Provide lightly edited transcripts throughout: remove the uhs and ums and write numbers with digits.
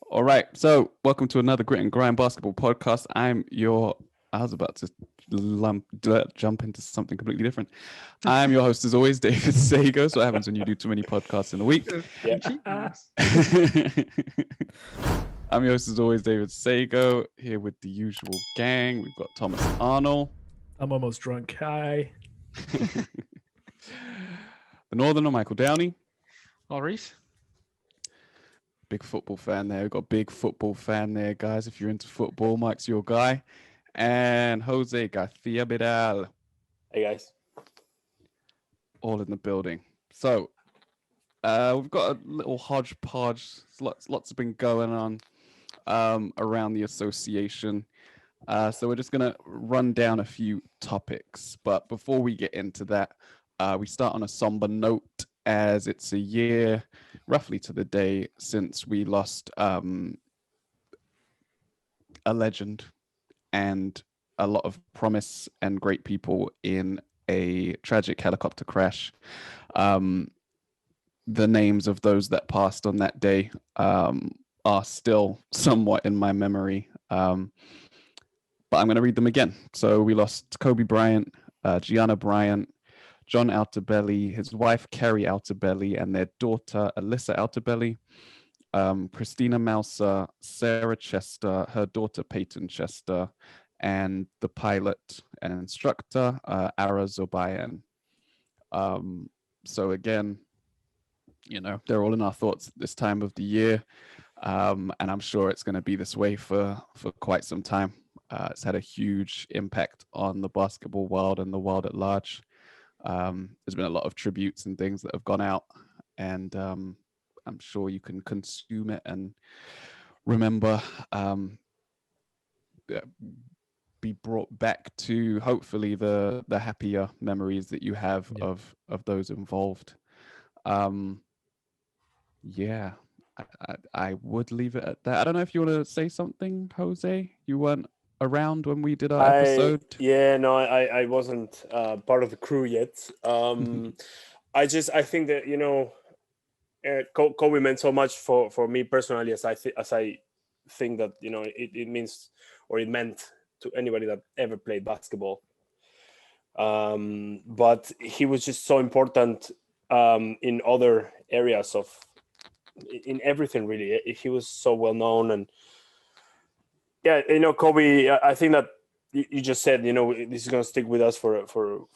All right, so welcome to another Grit and Grime basketball podcast. I was about to jump into something completely different. I'm your host, as always, David Sagoe. So what happens when you do too many podcasts in a week? I'm your host, as always, David Sagoe, here with the usual gang. We've got Thomas Arnal. I'm almost drunk. Hi. The Northerner, Michael Downey. Maurice. Big football fan there. We've got a big football fan there, guys. If you're into football, Mike's your guy. And Jose Garcia Vidal. Hey, guys. All in the building. So we've got a little hodgepodge. Lots has been going on around the association. So we're just going to run down a few topics. But before we get into that, we start on a somber note, as it's a year, roughly to the day, since we lost a legend and a lot of promise and great people in a tragic helicopter crash. The names of those that passed on that day are still somewhat in my memory, but I'm going to read them again. So we lost Kobe Bryant, Gianna Bryant, John Altobelli, his wife Kerry Altobelli, and their daughter Alyssa Altobelli, Christina Mouser, Sarah Chester, her daughter Peyton Chester, and the pilot and instructor Ara Zobayan. So again, they're all in our thoughts at this time of the year, and I'm sure it's going to be this way for quite some time. It's had a huge impact on the basketball world and the world at large. There's been a lot of tributes and things that have gone out, and I'm sure you can consume it and remember, be brought back to hopefully the happier memories that you have of those involved. I would leave it at that. I don't know if you want to say something, Jose. You weren't around when we did our episode. I wasn't part of the crew yet. I think that Kobe meant so much for me personally, as I think that it means, or it meant to anybody that ever played basketball. But he was just so important in other areas in everything, really. He was so well known. And Kobe, I think that you just said, this is going to stick with us for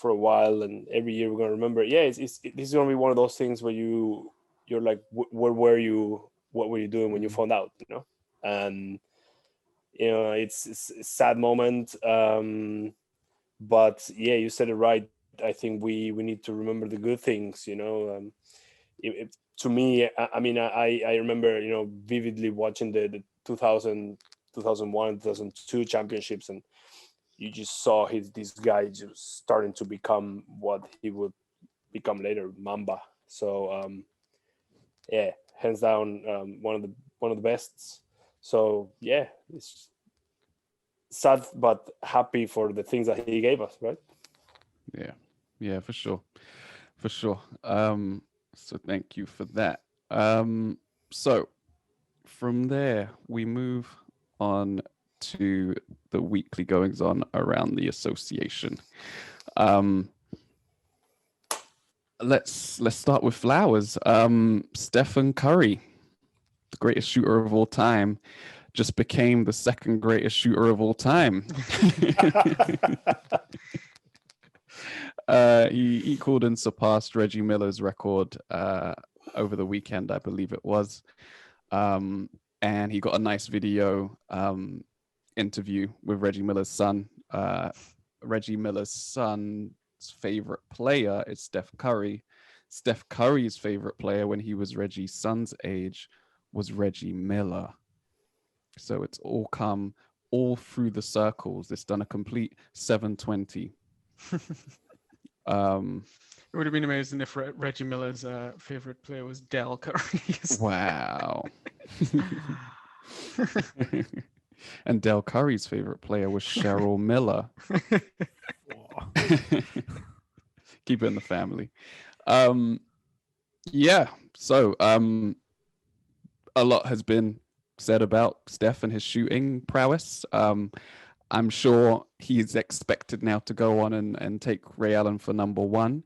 a while, and every year we're going to remember. This is going to be one of those things where you're like, where were you? What were you doing when you found out? And it's a sad moment. But you said it right. I think we need to remember the good things. To me, I remember vividly watching the 2000. 2001, 2002 championships, and you just saw this guy just starting to become what he would become later, Mamba. So hands down, one of the best. So it's sad but happy for the things that he gave us, right? Yeah, for sure. So thank you for that. So from there we move on to the weekly goings on around the association. Let's start with flowers. Stephen Curry, the greatest shooter of all time, just became the second greatest shooter of all time. He equaled and surpassed Reggie Miller's record over the weekend, I believe it was. And he got a nice video interview with Reggie Miller's son. Reggie Miller's son's favorite player is Steph Curry. Steph Curry's favorite player when he was Reggie's son's age was Reggie Miller. So it's all come all through the circles. It's done a complete 720. It would have been amazing if Reggie Miller's favorite player was Del Curry. Wow. And Del Curry's favorite player was Cheryl Miller. Keep it in the family. So a lot has been said about Steph and his shooting prowess. I'm sure he's expected now to go on and take Ray Allen for number one.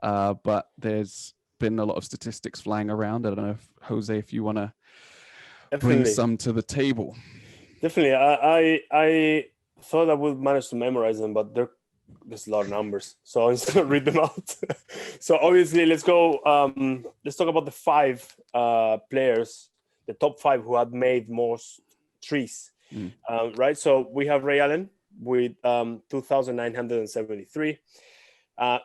But there's been a lot of statistics flying around. I don't know if Jose, if you want to bring some to the table. Definitely. I thought I would manage to memorize them, but there's a lot of numbers, so I'm just gonna read them out. So obviously, let's go. Let's talk about the five players, the top five who had made most threes. Right. So we have Ray Allen with 2,973.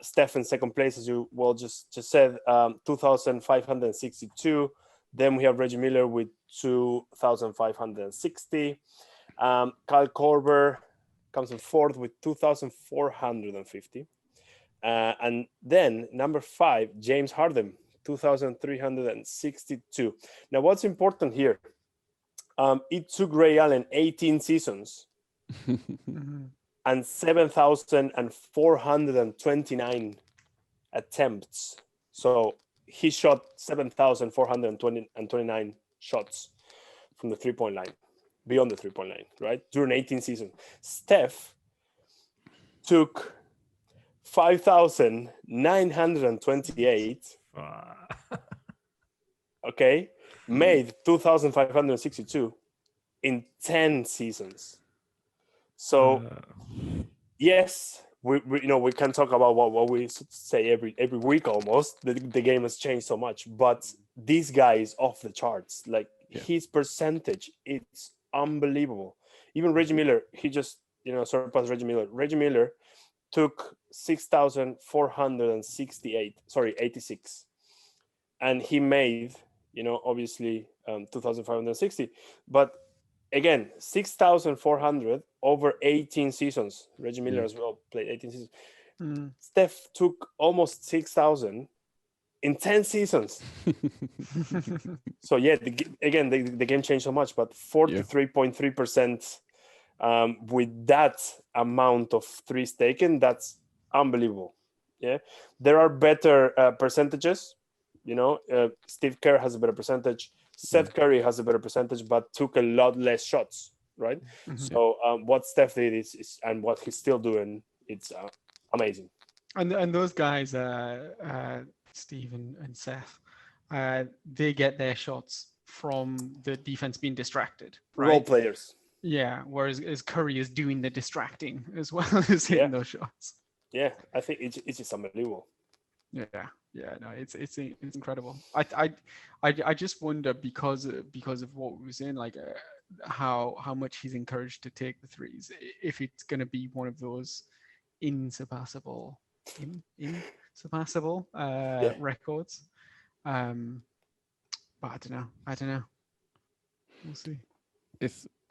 Steph in second place, as you well just said, 2,562. Then we have Reggie Miller with 2,560. Kyle Korver comes in fourth with 2,450. And then number 5, James Harden, 2,362. Now, what's important here? It took Ray Allen 18 seasons and 7,429 attempts. So he shot 7,429 shots from the three-point line, beyond the three-point line, right? During 18 seasons. Steph took 5,928. Okay, made 2,562 in 10 seasons. So yes, we can talk about what we say every week almost. The game has changed so much, but this guy is off the charts. Like his percentage, it's unbelievable. Even Reggie Miller, he just surpassed Reggie Miller. Reggie Miller took 86, and he made obviously 2,560, but again 6,400 over 18 seasons. Reggie Miller as well played 18 seasons. Steph took almost 6,000 in 10 seasons. So yeah, the game changed so much, but 43.3% with that amount of threes taken, that's unbelievable. Yeah, there are better percentages. Steve Kerr has a better percentage. Seth Curry has a better percentage, but took a lot less shots, right? So what Steph did is and what he's still doing, it's amazing. And those guys, Steve and Seth, they get their shots from the defense being distracted, right? Role players. Yeah, whereas Curry is doing the distracting as well as hitting those shots. Yeah, I think it's just unbelievable. No, it's incredible. I just wonder because of what we were saying, like how much he's encouraged to take the threes, if it's going to be one of those insurpassable records. But I don't know. We'll see.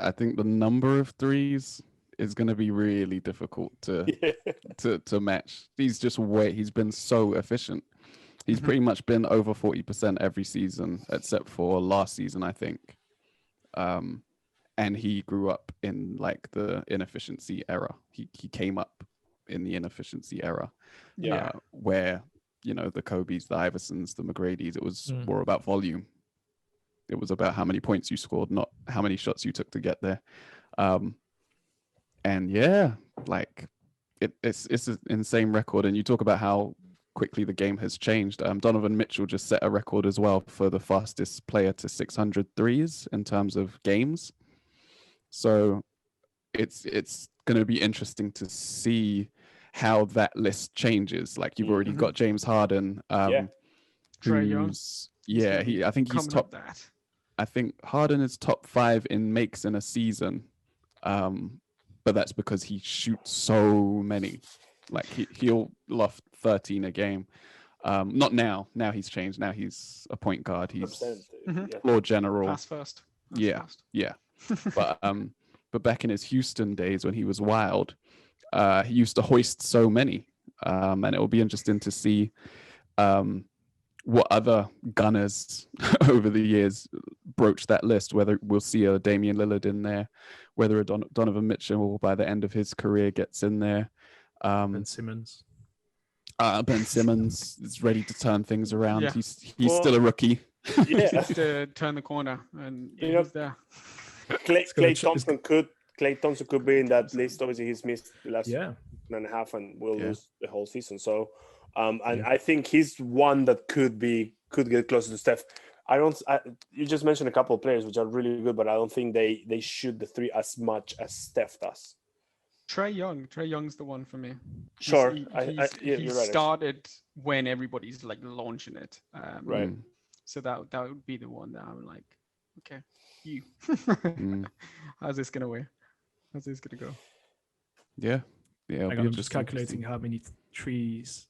I think the number of threes is going to be really difficult to match. He's been so efficient. He's pretty much been over 40% every season, except for last season, I think. And he grew up in like the inefficiency era. He came up in the inefficiency era, where the Kobe's, the Iversons, the McGrady's, it was more about volume. It was about how many points you scored, not how many shots you took to get there. And yeah, like it's an insane record. And you talk about how quickly the game has changed. Donovan Mitchell just set a record as well for the fastest player to 600 threes in terms of games. So it's going to be interesting to see how that list changes. Like you've already got James Harden, Trae Young. I think he's top. That. I think Harden is top 5 in makes in a season. But that's because he shoots so many. Like he'll loft 13 a game. Not now. Now he's changed. Now he's a point guard. He's floor general. Pass first. Yeah. But back in his Houston days when he was wild, he used to hoist so many. And it will be interesting to see what other gunners over the years broach that list, whether we'll see a Damian Lillard in there, whether a Donovan Mitchell by the end of his career gets in there. Ben Simmons is ready to turn things around. He's still a rookie. Yeah. Just turn the corner and You know, he's there. Clay Thompson could be in that list. Obviously, he's missed the last Yeah. 1.5 and will Yeah. lose the whole season. So, and I think he's one that could get closer to Steph. You just mentioned a couple of players which are really good, but I don't think they shoot the three as much as Steph does. Trey Young's the one for me. Sure, He you're right. started when everybody's like launching it. Right. So that would be the one that I'm like, okay, you. How's this gonna go? Yeah. I'm just calculating how many threes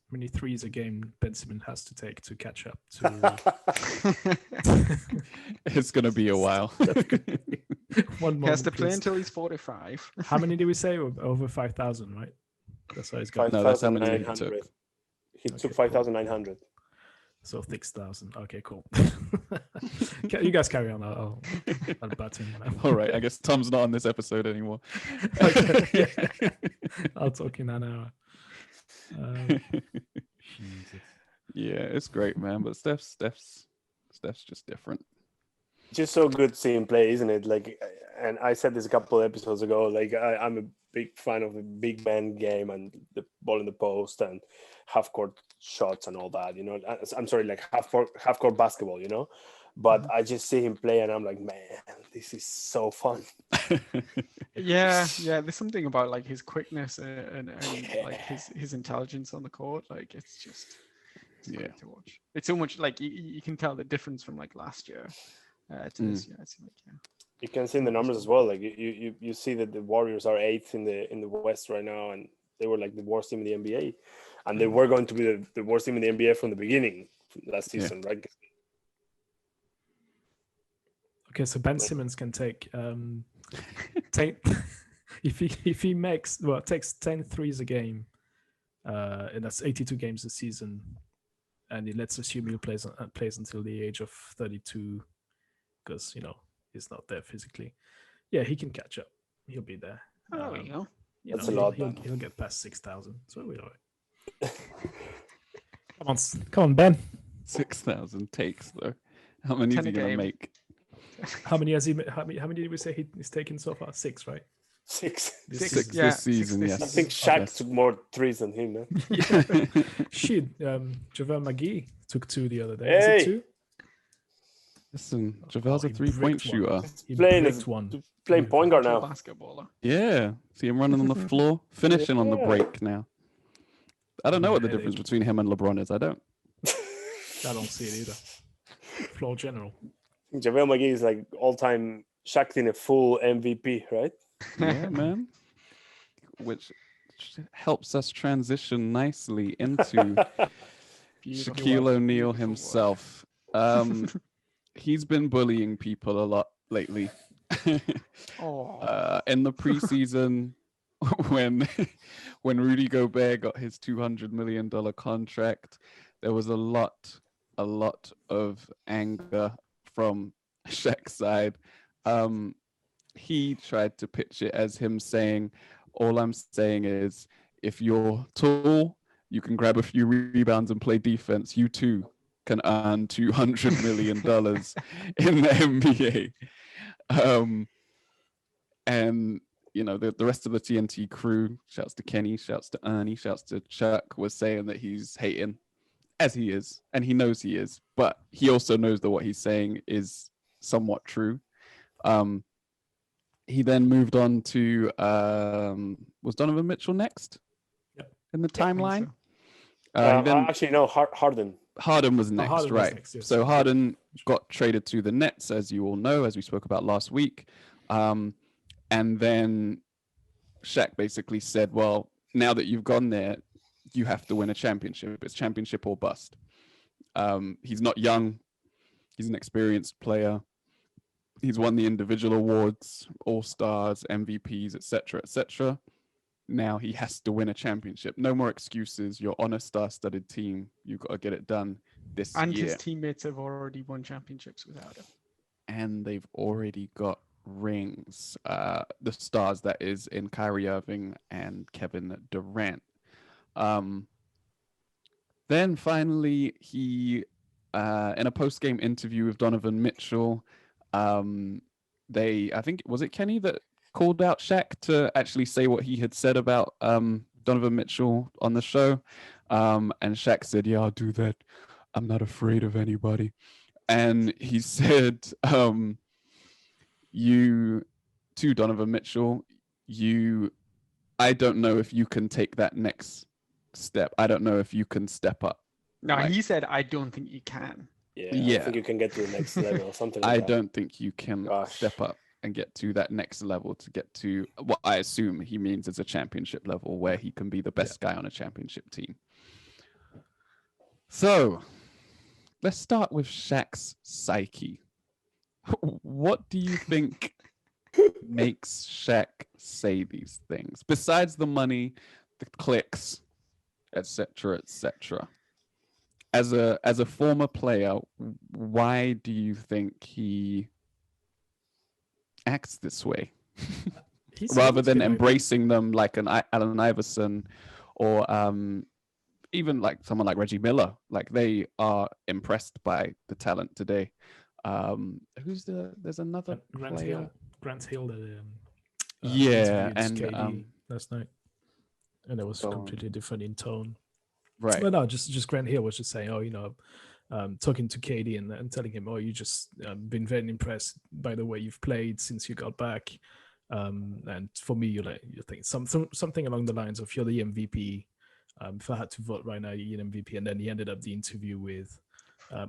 a game Ben Simmons has to take to catch up to. It's gonna be a while. One more. He has to play until he's 45. How many did we say? Over 5,000, right? That's how he's got. No, that's how many he took. He took 5,900. So 6,000. Okay, cool. You guys carry on. I'll button. All right. I guess Tom's not on this episode anymore. Okay. I'll talk in an hour. Jesus. Yeah, it's great, man. But Steph's just different. Just so good seeing play, isn't it? Like, and I said this a couple of episodes ago. Like, I'm a big fan of a big man game and the ball in the post and half court shots and all that. You know, I'm sorry, like half court basketball. You know, but I just see him play and I'm like, man, this is so fun. Yeah. There's something about like his quickness and like his intelligence on the court. Like it's great to watch. It's so much like you can tell the difference from like last year to this year. It's like, You can see in the numbers as well. Like you see that the Warriors are 8th in the West right now, and they were like the worst team in the NBA, and they were going to be the worst team in the NBA from the beginning last season, right? Okay, so Ben Simmons can take if he takes 10 threes a game, and that's 82 games a season, and let's assume he plays until the age of 32, because he's not there physically. Yeah, he can catch up. He'll be there. oh, you know. That's a lot. He'll get past 6,000. So we're all right. Come on, Ben. 6,000 takes though. How many is he gonna make? How many did we say he's taken so far? 6, right? 6 this season. Yes, I think Shaq took more threes than him, man. Shit, JaVale McGee took 2 the other day. Hey. Is it 2? Listen, JaVale's a he 3-point bricked one. shooter. He Playing bricked one. Playing point guard now. Basketballer. Yeah, see him running on the floor, finishing on the break now. I don't know what the difference between him and LeBron is. I don't see it either. Floor general. JaVale McGee is like all-time Shaq in a full MVP, right? Yeah, man. Which helps us transition nicely into Shaquille O'Neal himself. He's been bullying people a lot lately. In the preseason, when Rudy Gobert got his $200 million contract, there was a lot of anger from Shaq's side. He tried to pitch it as him saying, all I'm saying is, if you're tall, you can grab a few rebounds and play defense, you too can earn $200 million in the NBA. And the rest of the TNT crew, shouts to Kenny, shouts to Ernie, shouts to Chuck, was saying that he's hating, as he is, and he knows he is, but he also knows that what he's saying is somewhat true. He then moved on to was Donovan Mitchell next in the timeline? Actually, no, Harden. Harden was next, Harden right? was next, yes. So Harden got traded to the Nets, as you all know, as we spoke about last week. And then Shaq basically said, well, now that you've gone there, you have to win a championship. It's championship or bust. He's not young. He's an experienced player. He's won the individual awards, All-Stars, MVPs, etc., etc. Now he has to win a championship. No more excuses. You're on a star-studded team. You've got to get it done this year. And his teammates have already won championships without him. And they've already got rings. The stars, that is, in Kyrie Irving and Kevin Durant. Then finally, he in a post-game interview with Donovan Mitchell, I think, was it Kenny that called out Shaq to actually say what he had said about Donovan Mitchell on the show? And Shaq said, "Yeah, I'll do that. I'm not afraid of anybody." And he said, "You, to Donovan Mitchell, I don't know if you can take that next step. I don't know if you can step up." No, Like, he said, "I don't think you can." Yeah, I Yeah. don't think you can get to the next level or something like I that. don't think you can Gosh. step up and get to that next level to get to what I assume he means is a championship level where he can be the best guy on a championship team. So let's start with Shaq's psyche. What do you think makes Shaq say these things? Besides the money, the clicks, etc., etc. As a former player, why do you think he acts this way? He's Rather always than been like that. embracing them like an Allen Iverson or even like someone like Reggie Miller, like they are impressed by the talent today. There's another player. Grant Hill that Yeah, interviewed and KD last night, and it was so- completely different in tone. right. But no, just Grant Hill was just saying, talking to KD and telling him, you just been very impressed by the way you've played since you got back. And for me, you think something along the lines of, you're the MVP. If I had to vote right now, you're an MVP. And then he ended up the interview with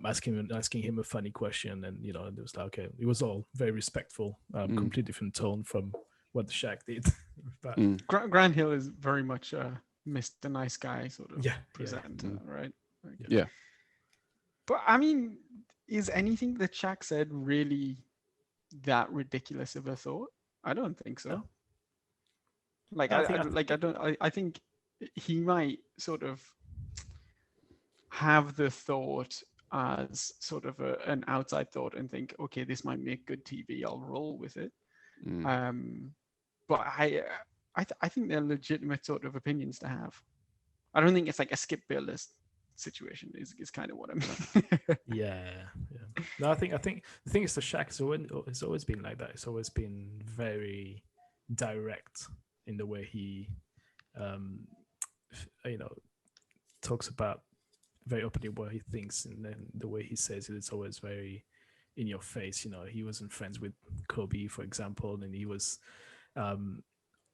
asking him a funny question, and it was like, okay, it was all very respectful, completely different tone from what the Shaq did. But Grant Hill is very much Mr. Nice Guy sort of presenter, right? Like, Yeah. But I mean, is anything that Shaq said really that ridiculous of a thought? I don't think so. No. Like I think he might sort of have the thought as sort of an outside thought and think, okay, this might make good TV. I'll roll with it. But I think they're legitimate sort of opinions to have. I don't think it's like a Skip Bayless situation is kind of what I mean. yeah. No, I think the thing is, the Shaq has always been like that. It's always been very direct in the way he, talks about very openly what he thinks, and then the way he says it, it's always very in your face. He wasn't friends with Kobe, for example, and he was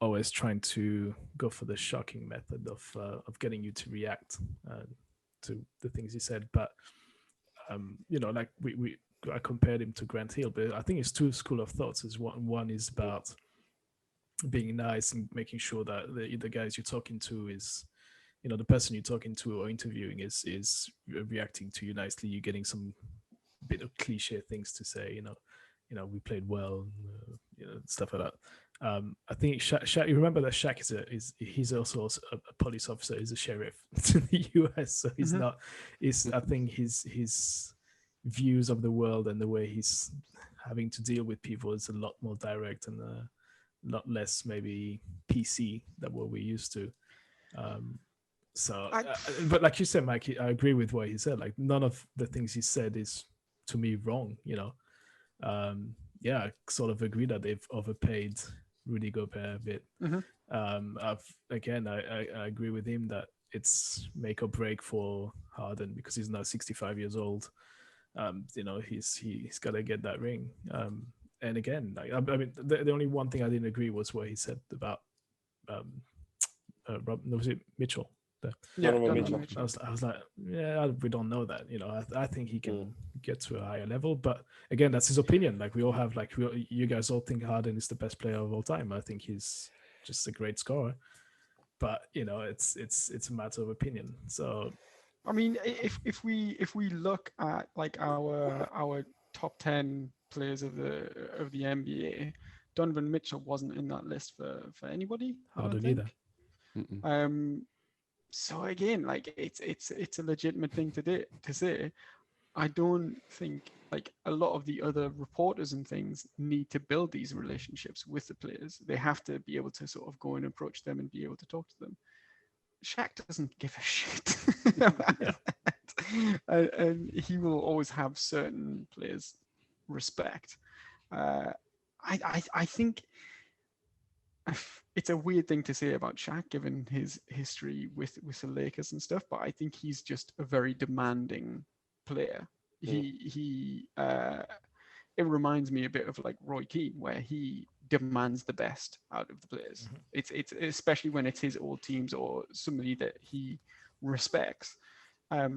always trying to go for the shocking method of getting you to react to the things he said. But like I compared him to Grant Hill, but I think it's two school of thoughts. Is one is about being nice and making sure that the guys you're talking to is, the person you're talking to or interviewing is reacting to you nicely. You're getting some bit of cliche things to say, we played well, stuff like that. I think Shaq, you remember that Shaq he's also a police officer, he's a sheriff in the US, so he's not. I think his views of the world and the way he's having to deal with people is a lot more direct and a lot less maybe PC than what we're used to. But like you said, Mike, I agree with what he said. Like, none of the things he said is, to me, wrong. I sort of agree that they've overpaid Rudy Gobert a bit. I agree with him that it's make or break for Harden because he's now 65 years old. He's got to get that ring. And again, like, I mean, the only one thing I didn't agree was what he said about was it Mitchell? Mitchell. I was like, we don't know that. I think he can get to a higher level, but again, that's his opinion. Like, we all have, like, you guys all think Harden is the best player of all time. I think he's just a great scorer, but it's a matter of opinion. So, I mean, if we look at like our top 10 players of the NBA, Donovan Mitchell wasn't in that list for anybody. Harden either. So again, like it's a legitimate thing to say. I don't think like a lot of the other reporters and things need to build these relationships with the players. They have to be able to sort of go and approach them and be able to talk to them. Shaq doesn't give a shit. And he will always have certain players' respect. I think it's a weird thing to say about Shaq, given his history with the Lakers and stuff, but I think he's just a very demanding player. It reminds me a bit of like Roy Keane, where he demands the best out of the players. It's especially when it's his old teams or somebody that he respects. I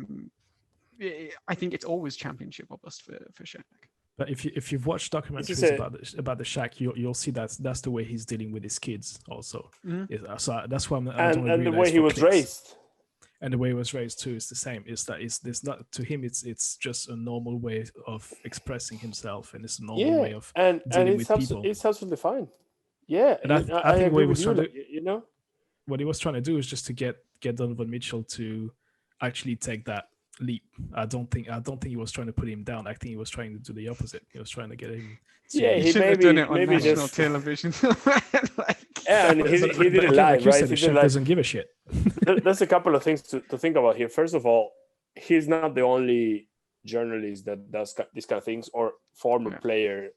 think it's always championship or bust for Shaq. But if you've watched documentaries about the Shaq, you'll see that's the way he's dealing with his kids also. So that's why and the way he was raised. And the way he was raised too is the same. Is that there's not, to him it's just a normal way of expressing himself, and it's a normal way of dealing with people. It's absolutely fine. Yeah, and I think what he was trying to, you know, what he was trying to do is just to get Donovan Mitchell to actually take that leap. I don't think he was trying to put him down. I think he was trying to do the opposite. He was trying to get him. He should have done it on national television. And he did it live, right? The Shaq doesn't give a shit. There's a couple of things to think about here. First of all, he's not the only journalist that does these kind of things, or former player,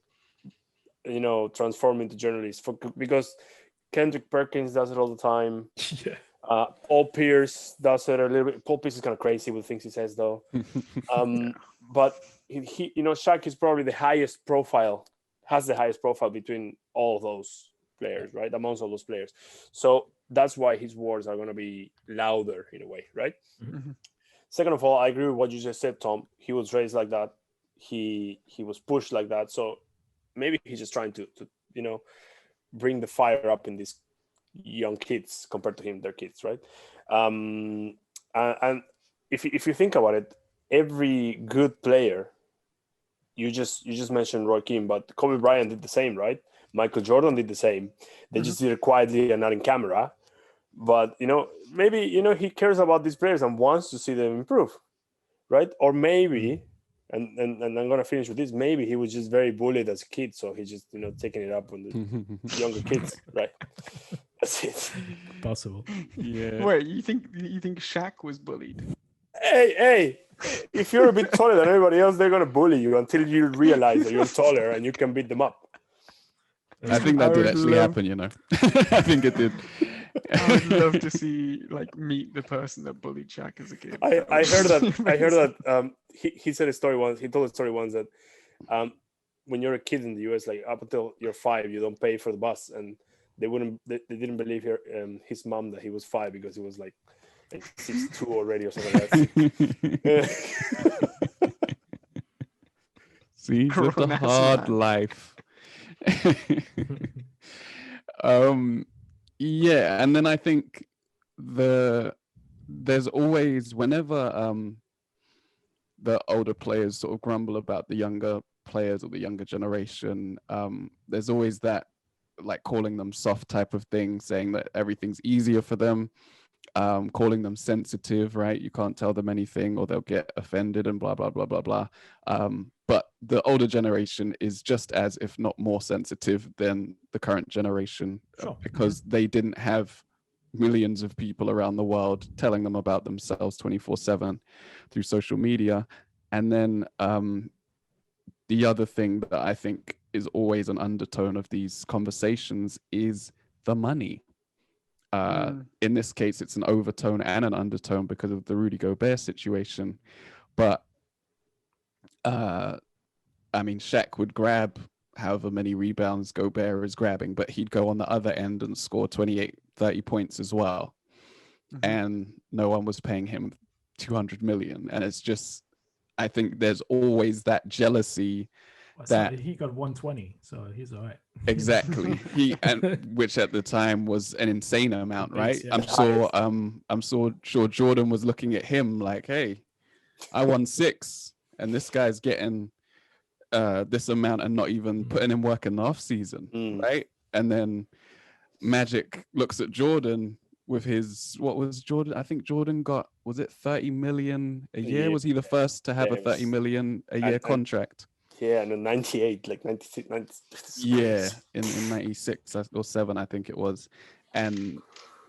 you know, transform into journalist. Because Kendrick Perkins does it all the time. Yeah. Paul Pierce does it a little bit. Paul Pierce is kind of crazy with things he says, though. But he, you know, Shaq is probably has the highest profile between all of those players, right? Amongst all those players. So that's why his words are going to be louder in a way, right? Mm-hmm. Second of all, I agree with what you just said, Tom. He was raised like that. He was pushed like that. So maybe he's just trying to you know, bring the fire up in these young kids compared to him, their kids, right? And if you think about it, every good player, you just mentioned Roy Keane, but Kobe Bryant did the same, right? Michael Jordan did the same. They just did it quietly and not in camera. But, you know, maybe, you know, he cares about these players and wants to see them improve, right? Or maybe, and I'm going to finish with this, maybe he was just very bullied as a kid, so he's just, you know, taking it up on the younger kids, right? That's it. Possible. Yeah. Wait, you think Shaq was bullied? Hey, if you're a bit taller than everybody else, they're going to bully you until you realize that you're taller and you can beat them up. I think that did actually happen, you know. I think it did. I would love to see, like, meet the person that bullied Shaq as a kid. I heard that. He said a story once. He told a story once that when you're a kid in the US, like up until you're 5, you don't pay for the bus, and they didn't believe his mom that he was 5 because he was like 6'2" already or something like that. See, just a hard life. Yeah, and then I think there's always, whenever the older players sort of grumble about the younger players or the younger generation, there's always that, like, calling them soft type of thing, saying that everything's easier for them, calling them sensitive, right? You can't tell them anything or they'll get offended and blah, blah, blah, blah, blah. But the older generation is just as, if not more sensitive than the current generation, because they didn't have millions of people around the world telling them about themselves 24/7 through social media. And then the other thing that I think is always an undertone of these conversations is the money. In this case, it's an overtone and an undertone because of the Rudy Gobert situation. But I mean, Shaq would grab however many rebounds Gobert is grabbing, but he'd go on the other end and score 28, 30 points as well. And no one was paying him 200 million. And it's just, I think there's always that jealousy. That he got 120, so he's all right. Exactly. Which at the time was an insane amount, right? Yeah. I'm sure Jordan was looking at him like, hey, I won 6 and this guy's getting this amount and not even putting in work in the off season, right? And then Magic looks at Jordan with his, what was Jordan? I think Jordan got, was it 30 million a year? Was he the first to have a 30 million a year contract? Yeah, and in 98, like 96. Yeah, in 96 or 7, I think it was. And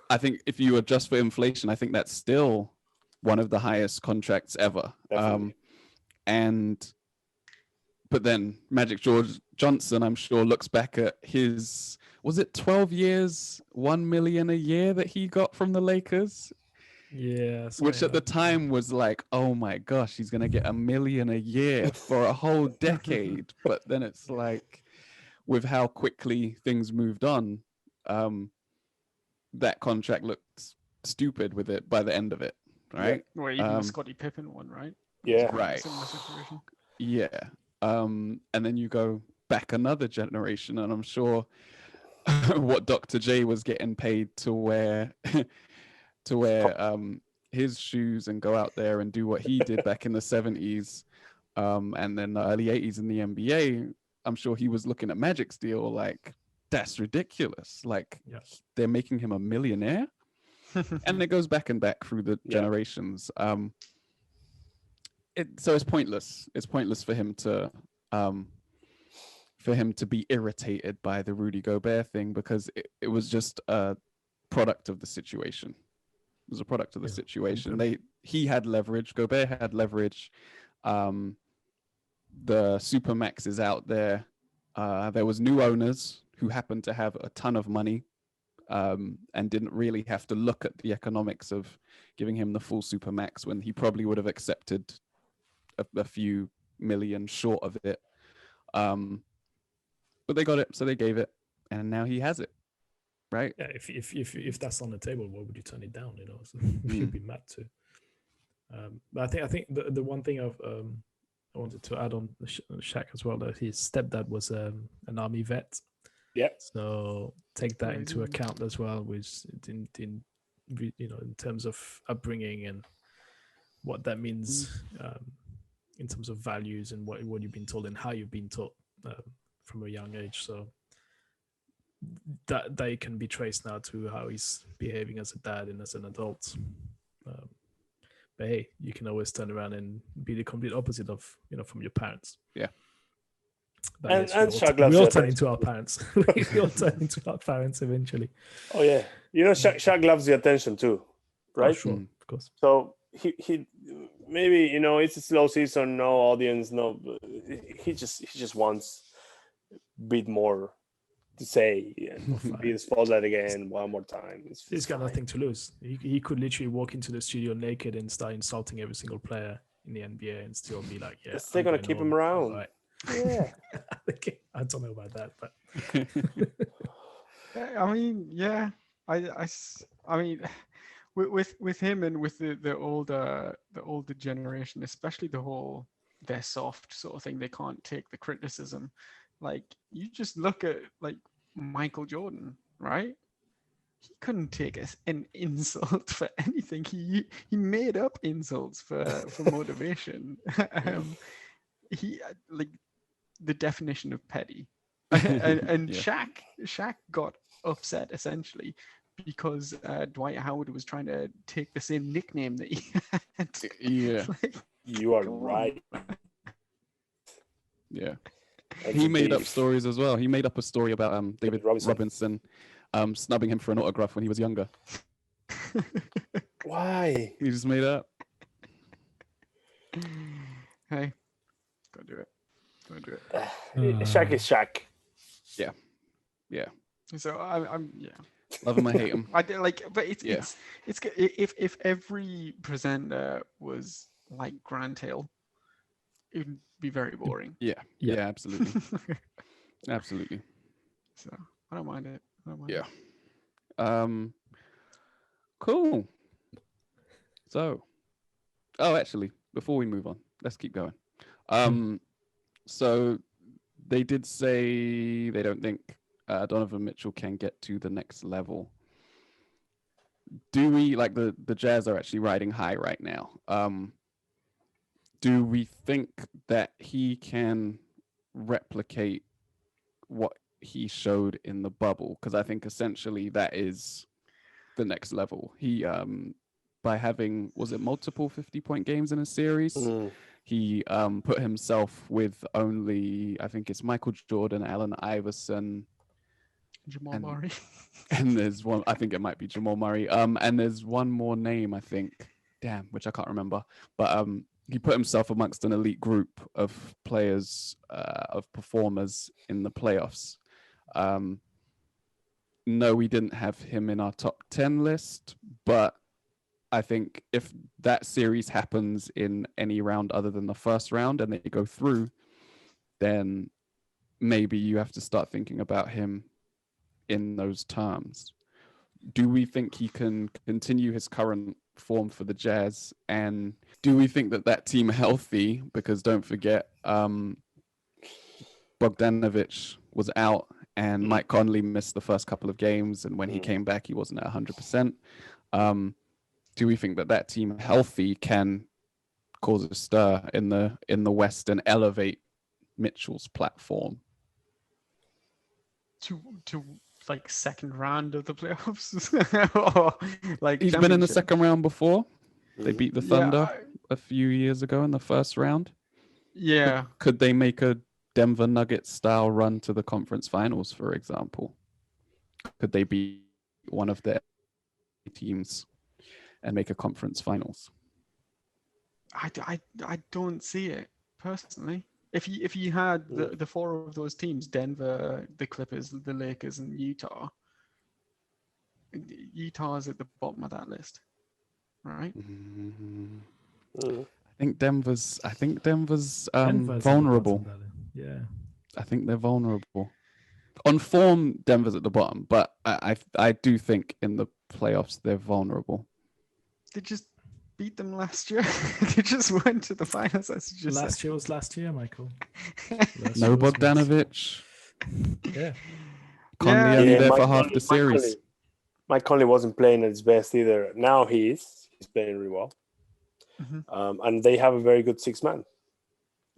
I think if you adjust for inflation, I think that's still one of the highest contracts ever. But then Magic George Johnson, I'm sure, looks back at his, was it 12 years, 1 million a year that he got from the Lakers? Yeah. Which at the time was like, oh my gosh, he's going to get $1 million a year for a whole decade. But then it's like, with how quickly things moved on, that contract looked stupid with it by the end of it, right? Yeah. Or even the Scottie Pippen one, right? Yeah. Right. Similar situation. Yeah. And then you go back another generation, and I'm sure what Dr. J was getting paid to wear his shoes and go out there and do what he did back in the 70s, and then the early 80s in the NBA. I'm sure he was looking at Magic's deal like, that's ridiculous. Like, they're making him a millionaire. And it goes back and back through the generations. So it's pointless. It's pointless for him to be irritated by the Rudy Gobert thing, because it was just a product of the situation. It was a product of the situation. He had leverage. Gobert had leverage. The Supermax is out there. There was new owners who happened to have a ton of money, and didn't really have to look at the economics of giving him the full Supermax, when he probably would have accepted a few million short of it. But they got it, so they gave it, and now he has it, right? Yeah, if that's on the table, why would you turn it down? You know, so you should be mad too. But I think the one thing I wanted to add on Shaq as well, that his stepdad was an army vet. Yeah. So take that into account as well, which in terms of upbringing and what that means in terms of values and what you've been told and how you've been taught from a young age. So that they can be traced now to how he's behaving as a dad and as an adult. But hey, you can always turn around and be the complete opposite of, from your parents. Yeah. And we all turn into our parents. We all turn into our parents eventually. Oh yeah, Shaq loves the attention too, right? Oh, sure, of course. So he maybe it's a slow season, no audience, no. He just wants a bit more to say and be the spotlight again one more time. He's got nothing to lose. He could literally walk into the studio naked and start insulting every single player in the NBA and still be like, yeah, they're gonna keep him around. Right. Yeah. I don't know about that, but I mean, yeah, I mean, with him and with the older generation, especially they're soft sort of thing. They can't take the criticism. Like, you just look at like Michael Jordan, right? He couldn't take an insult for anything. He made up insults for motivation. He like the definition of petty. And Shaq got upset essentially because Dwight Howard was trying to take the same nickname that he had. Yeah. You are right. Yeah. He made up stories as well. He made up a story about David Robinson snubbing him for an autograph when he was younger. Why? He just made up. Hey, go do it. Shaq is Shaq. Yeah. Yeah. So I'm love him, I hate him. I like, but it's if every presenter was like Grant Hill, it would be very boring. Yeah, absolutely. Absolutely. So I don't mind it. Cool. So, actually, before we move on, let's keep going. So they did say they don't think Donovan Mitchell can get to the next level. Do we, like, the Jazz are actually riding high right now? Do we think that he can replicate what he showed in the bubble? Because I think essentially that is the next level. He, by having, was it multiple 50-point games in a series? He put himself with only, I think it's Michael Jordan, Allen Iverson, Jamal Murray. And there's one, I think it might be Jamal Murray. And there's one more name, I think, which I can't remember. But he put himself amongst an elite group of players, of performers in the playoffs. No, we didn't have him in our top 10 list, but I think if that series happens in any round other than the first round and they go through, then maybe you have to start thinking about him in those terms. Do we think he can continue his current form for the Jazz? And do we think that team healthy? Because don't forget, Bogdanovic was out and Mike Conley missed the first couple of games. And when he came back, he wasn't at 100%. Do we think that team healthy can cause a stir in the West and elevate Mitchell's platform to like second round of the playoffs? Or like he's been in the second round before. They beat the Thunder a few years ago in the first round. Yeah. Could they make a Denver Nuggets style run to the conference finals, for example? Could they be one of their teams and make a conference finals? I don't see it personally. If you had the four of those teams, Denver, the Clippers, the Lakers, and Utah's at the bottom of that list, right? I think Denver's Denver's vulnerable. Yeah, I think they're vulnerable. On form, Denver's at the bottom, but I do think in the playoffs they're vulnerable. They just beat them last year. They just went to the finals. Last year was last year, Michael. No Bogdanovic. Yeah. Conley only there for half the series. Mike Conley wasn't playing at his best either. Now he is. He's playing really well. And they have a very good six-man,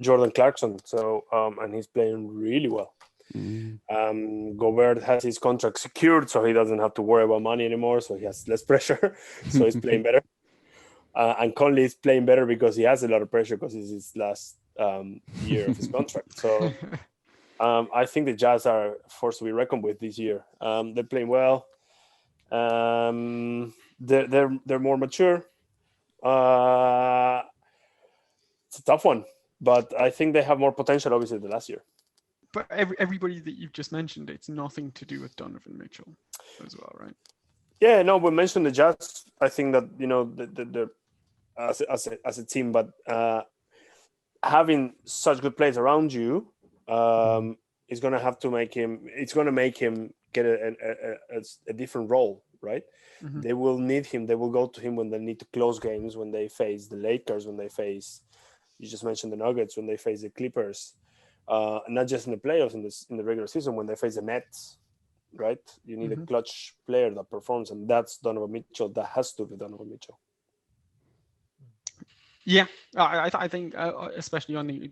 Jordan Clarkson. So and he's playing really well. Gobert has his contract secured, so he doesn't have to worry about money anymore. So he has less pressure. So he's playing better. And Conley is playing better because he has a lot of pressure because it's his last year of his contract. So I think the Jazz are a force to be reckoned with this year. They're playing well. They're more mature. It's a tough one, but I think they have more potential, obviously, than last year. But everybody that you've just mentioned, it's nothing to do with Donovan Mitchell as well, right? Yeah, no, we mentioned the Jazz. I think that, you know, the as a team, but having such good players around you is going to have to make him. It's going to make him get a different role, right? They will need him. They will go to him when they need to close games, when they face the Lakers, when they face. You just mentioned the Nuggets, when they face the Clippers, not just in the playoffs, in the regular season, when they face the Nets. Right, you need a clutch player that performs, and that's Donovan Mitchell. That has to be Donovan Mitchell. Yeah, I think especially on the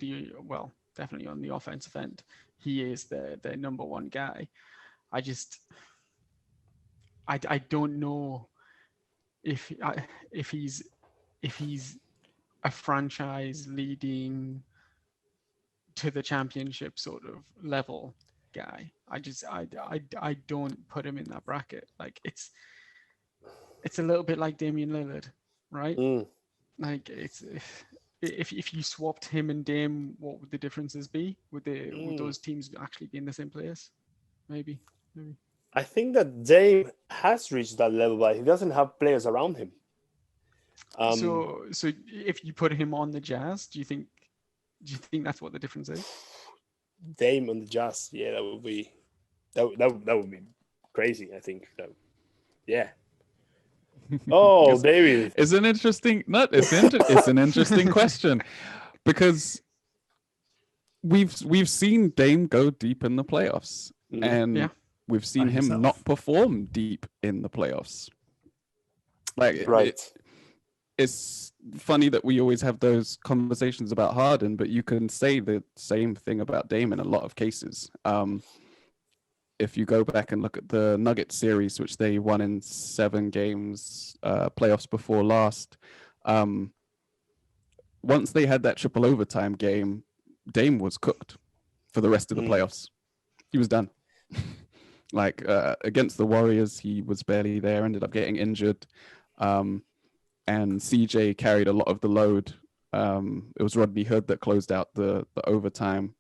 definitely on the offensive end, he is the number one guy. I don't know if he's a franchise leading to the championship sort of level guy. I don't put him in that bracket. Like it's a little bit like Damian Lillard, right? Like it's if you swapped him and Dame, what would the differences be? Would those teams actually be in the same place? Maybe. I think that Dame has reached that level, but he doesn't have players around him. So if you put him on the Jazz, do you think that's what the difference is? Dame on the Jazz, yeah, that would be crazy. I think yeah. Oh, David, it's an interesting it's an interesting question, because we've seen Dame go deep in the playoffs, and we've seen him not perform deep in the playoffs. Like, right. It's funny that we always have those conversations about Harden, but you can say the same thing about Dame in a lot of cases. If you go back and look at the Nuggets series, which they won in 7 games, playoffs before last, once they had that triple overtime game, Dame was cooked for the rest of the playoffs. He was done. Like against the Warriors, he was barely there, ended up getting injured. And CJ carried a lot of the load. It was Rodney Hood that closed out the overtime.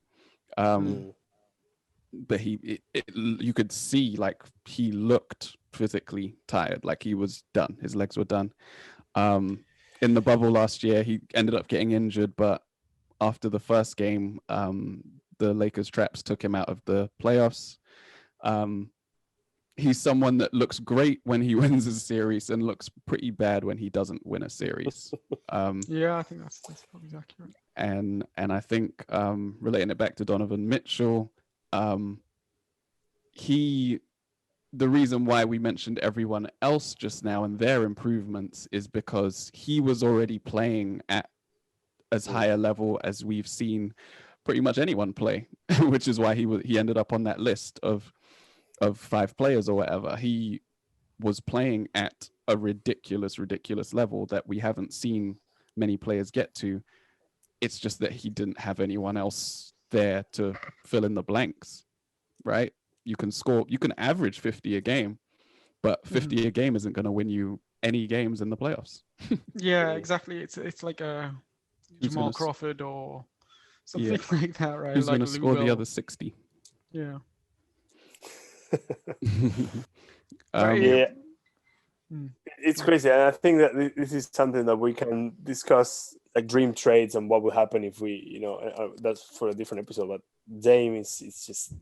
But you could see like he looked physically tired, like he was done. His legs were done. In the bubble last year, he ended up getting injured, but after the first game, the Lakers traps took him out of the playoffs. He's someone that looks great when he wins a series and looks pretty bad when he doesn't win a series. Yeah, I think that's probably accurate. And I think relating it back to Donovan Mitchell, the reason why we mentioned everyone else just now and their improvements is because he was already playing at as high a level as we've seen pretty much anyone play, which is why he ended up on that list of 5 players or whatever. He was playing at a ridiculous level that we haven't seen many players get to. It's just that he didn't have anyone else there to fill in the blanks, right? You can average 50 a game, but 50 a game isn't going to win you any games in the playoffs. Yeah, exactly. It's like a Jamal Crawford or something like that, right? Who's like going to score the other 60? Yeah. It's crazy, and I think that this is something that we can discuss, like dream trades and what would happen if we, that's for a different episode. But Dame it's just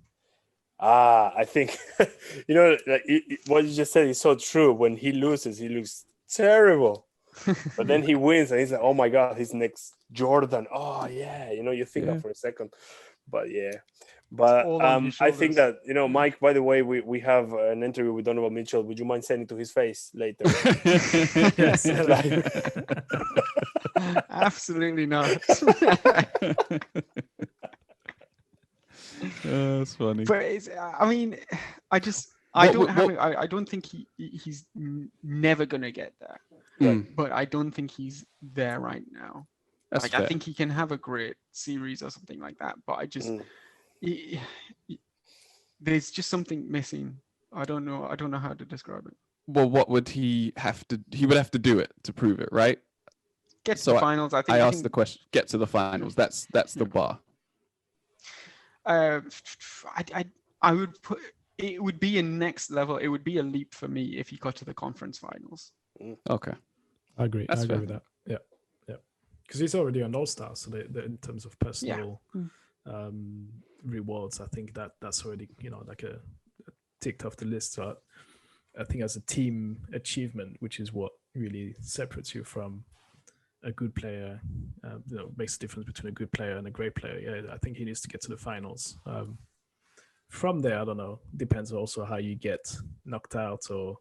I think like what you just said is so true. When he loses, he looks terrible, but then he wins, and he's like, oh my god, he's next Jordan. Oh yeah, you think that for a second, but yeah. But I think that, Mike, by the way, we have an interview with Donovan Mitchell. Would you mind sending to his face later? Yes. Absolutely not. That's funny. But I don't think he's never gonna get there. But I don't think he's there right now. That's fair. I think he can have a great series or something like that. But I just there's just something missing. I don't know how to describe it. Well, what would he have to? He would have to do it to prove it, right? Get to the finals. I asked the question. Get to the finals. That's the bar. I would put it would be a next level. It would be a leap for me if he got to the conference finals. Okay, I agree. I agree with that. Yeah, because he's already an all-star. So in terms of personal rewards, I think that's already like a ticked off the list. So I think as a team achievement, which is what really separates you from a good player, makes a difference between a good player and a great player. Yeah, I think he needs to get to the finals. From there, I don't know. Depends also how you get knocked out or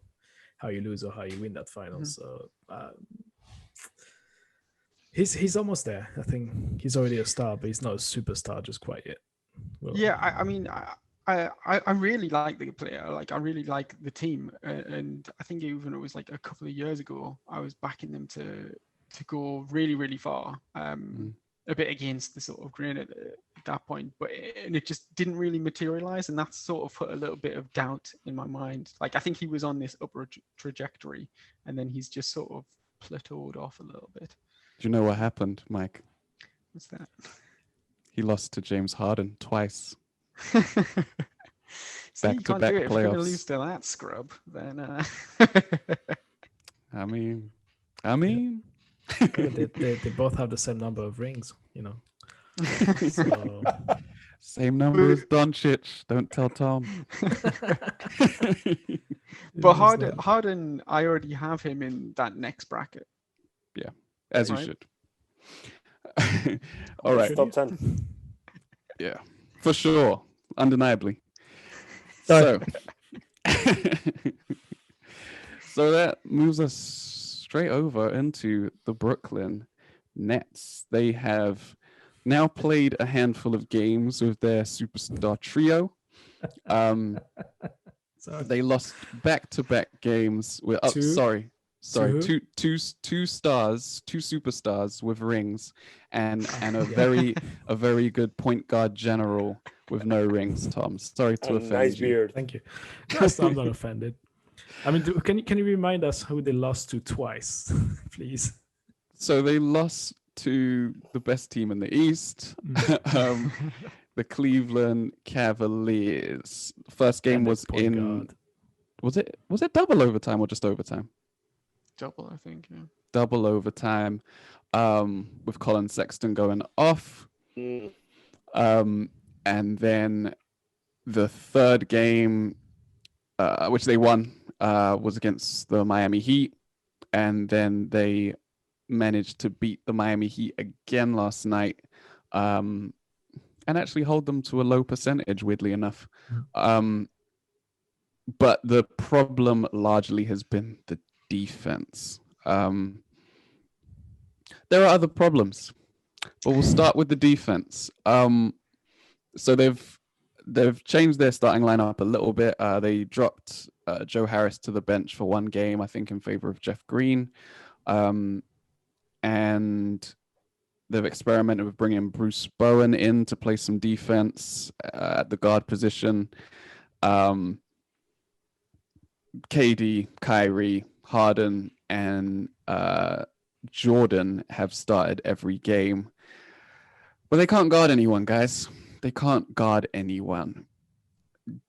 how you lose or how you win that final. So he's almost there. I think he's already a star, but he's not a superstar just quite yet. Well, yeah, I really like the player. Like I really like the team, and I think even it was like a couple of years ago, I was backing them to go really, really far. A bit against the sort of grain at that point, but it just didn't really materialize, and that sort of put a little bit of doubt in my mind. Like I think he was on this upward trajectory, and then he's just sort of plateaued off a little bit. Do you know what happened, Mike? What's that? He lost to James Harden twice. Back to back playoffs. If you're going to lose to that scrub, then. I mean. They both have the same number of rings, So... Same number as Doncic. Don't tell Tom. But Harden, I already have him in that next bracket. Yeah, as you should. All right. Top 10. Yeah, for sure. Undeniably. So that moves us straight over into the Brooklyn Nets. They have now played a handful of games with their superstar trio. They lost back-to-back games. Sorry. Sorry, who? two stars, two superstars with rings, and a Yeah. very good point guard general with no rings. Tom, sorry to A offend nice you. beard. Thank you. I'm not offended. I mean, can you remind us who they lost to twice, please? So they lost to the best team in the East, the Cleveland Cavaliers. First game And the was point in. guard. Was it double overtime or just overtime? Double, I think. Yeah. Double overtime, with Colin Sexton going off. Mm. And then the third game, which they won, was against the Miami Heat. And then they managed to beat the Miami Heat again last night, and actually hold them to a low percentage, weirdly enough. But the problem largely has been the defense. There are other problems, but we'll start with the defense. So they've changed their starting lineup a little bit. They dropped Joe Harris to the bench for one game, I think, in favor of Jeff Green. And they've experimented with bringing Bruce Bowen in to play some defense at the guard position. KD, Kyrie, Harden, and Jordan have started every game. But they can't guard anyone, guys. They can't guard anyone.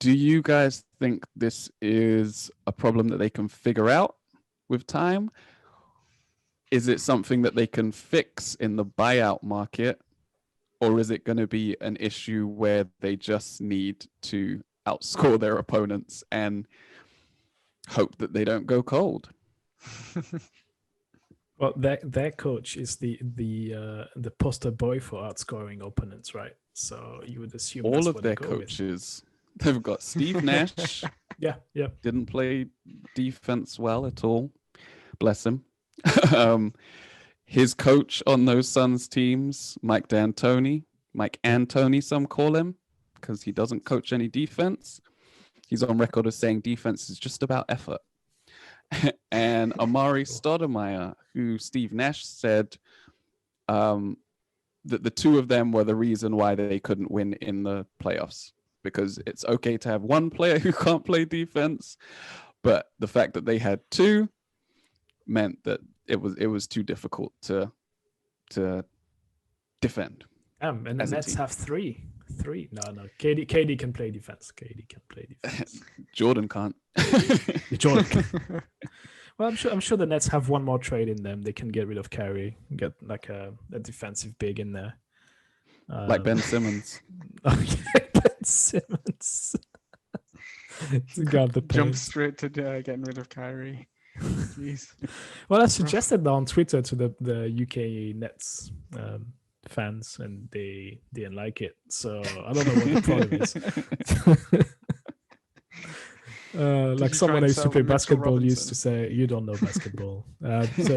Do you guys think this is a problem that they can figure out with time? Is it something that they can fix in the buyout market? Or is it going to be an issue where they just need to outscore their opponents and hope that they don't go cold? Well, their coach is the poster boy for outscoring opponents, right? So you would assume All that's of what their they go with. coaches, they've got Steve Nash, Yeah. didn't play defense well at all. Bless him. His coach on those Suns teams, Mike D'Antoni, some call him, because he doesn't coach any defense. He's on record as saying defense is just about effort. And Amari Stoudemire, who Steve Nash said that the two of them were the reason why they couldn't win in the playoffs, because it's okay to have one player who can't play defense, but the fact that they had two meant that it was too difficult to defend. And the Nets have three. No. KD can play defense. Jordan can't. Jordan. Well, I'm sure the Nets have one more trade in them. They can get rid of Kyrie, get like a defensive big in there, like Ben Simmons. Ben Simmons. Got the Jump straight to getting rid of Kyrie. Jeez. Well, I suggested that on Twitter to the UK Nets fans, and they didn't like it. So I don't know what the problem is. Like someone I used to play basketball used to say, "You don't know basketball." So